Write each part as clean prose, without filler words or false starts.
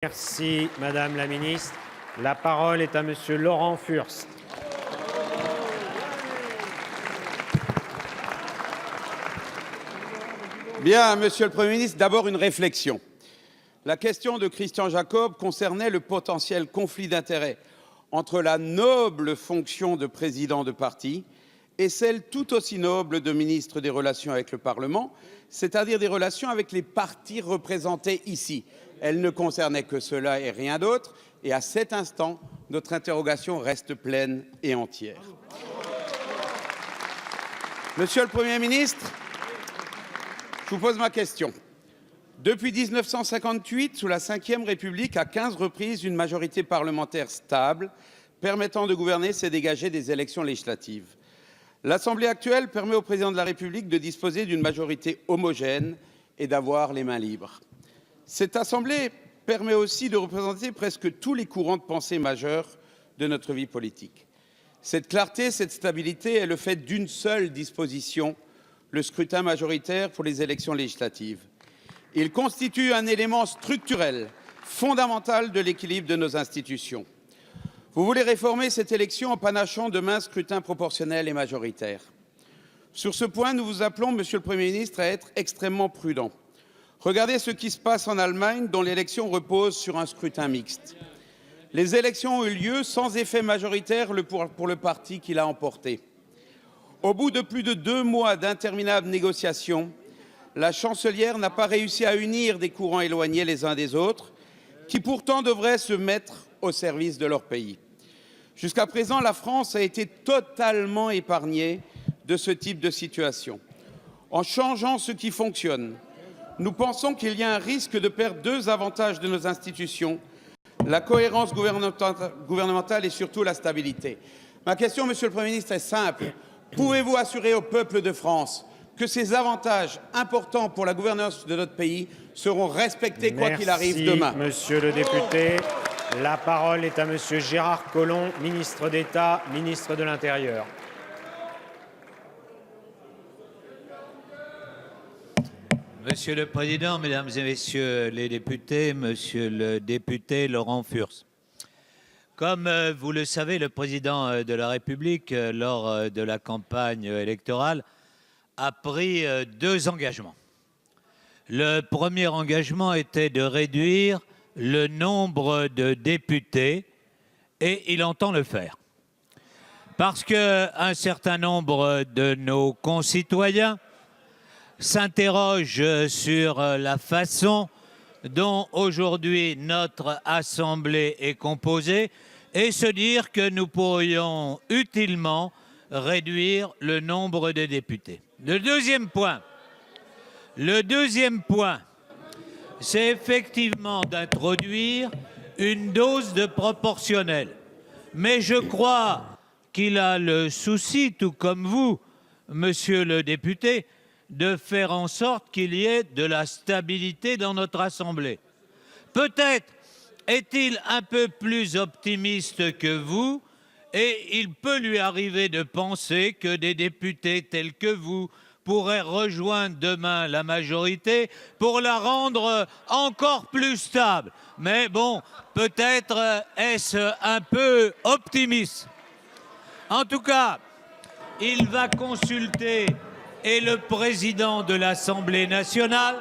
Merci, Madame la Ministre. La parole est à Monsieur Laurent Furst. Bien, Monsieur le Premier ministre, d'abord une réflexion. La question de Christian Jacob concernait le potentiel conflit d'intérêts entre la noble fonction de président de parti et celle tout aussi noble de ministre des Relations avec le Parlement, c'est-à-dire des relations avec les partis représentés ici. Elle ne concernait que cela et rien d'autre, et à cet instant, notre interrogation reste pleine et entière. Monsieur le Premier ministre, je vous pose ma question. Depuis 1958, sous la Ve République, à 15 reprises, une majorité parlementaire stable permettant de gouverner s'est dégagée des élections législatives. L'Assemblée actuelle permet au président de la République de disposer d'une majorité homogène et d'avoir les mains libres. Cette Assemblée permet aussi de représenter presque tous les courants de pensée majeurs de notre vie politique. Cette clarté, cette stabilité est le fait d'une seule disposition, le scrutin majoritaire pour les élections législatives. Il constitue un élément structurel, fondamental de l'équilibre de nos institutions. Vous voulez réformer cette élection en panachant demain scrutin proportionnel et majoritaire. Sur ce point, nous vous appelons, Monsieur le Premier ministre, à être extrêmement prudent. Regardez ce qui se passe en Allemagne, dont l'élection repose sur un scrutin mixte. Les élections ont eu lieu sans effet majoritaire pour le parti qui l'a emporté. Au bout de plus de 2 mois d'interminables négociations, la chancelière n'a pas réussi à unir des courants éloignés les uns des autres, qui pourtant devraient se mettre au service de leur pays. Jusqu'à présent, la France a été totalement épargnée de ce type de situation. En changeant ce qui fonctionne, nous pensons qu'il y a un risque de perdre 2 avantages de nos institutions, la cohérence gouvernementale et surtout la stabilité. Ma question, Monsieur le Premier ministre, est simple. Pouvez-vous assurer au peuple de France que ces avantages importants pour la gouvernance de notre pays seront respectés quoi qu'il arrive demain? Monsieur le député. La parole est à Monsieur Gérard Collomb, ministre d'État, ministre de l'Intérieur. Monsieur le Président, Mesdames et Messieurs les députés, Monsieur le député Laurent Furst. Comme vous le savez, le Président de la République, lors de la campagne électorale, a pris 2 engagements. Le premier engagement était de réduire le nombre de députés et il entend le faire. Parce qu'un certain nombre de nos concitoyens s'interrogent sur la façon dont aujourd'hui notre Assemblée est composée et se dire que nous pourrions utilement réduire le nombre de députés. Le deuxième point, c'est effectivement d'introduire une dose de proportionnel. Mais je crois qu'il a le souci, tout comme vous, monsieur le député, de faire en sorte qu'il y ait de la stabilité dans notre Assemblée. Peut-être est-il un peu plus optimiste que vous et il peut lui arriver de penser que des députés tels que vous pourraient rejoindre demain la majorité pour la rendre encore plus stable. Mais bon, peut-être est-ce un peu optimiste. En tout cas, il va consulter et le président de l'Assemblée nationale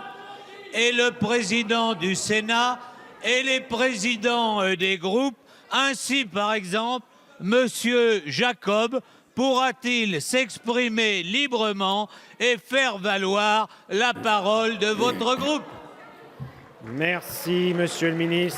et le président du Sénat et les présidents des groupes, ainsi par exemple, Monsieur Jacob pourra-t-il s'exprimer librement et faire valoir la parole de votre groupe? Merci, Monsieur le ministre.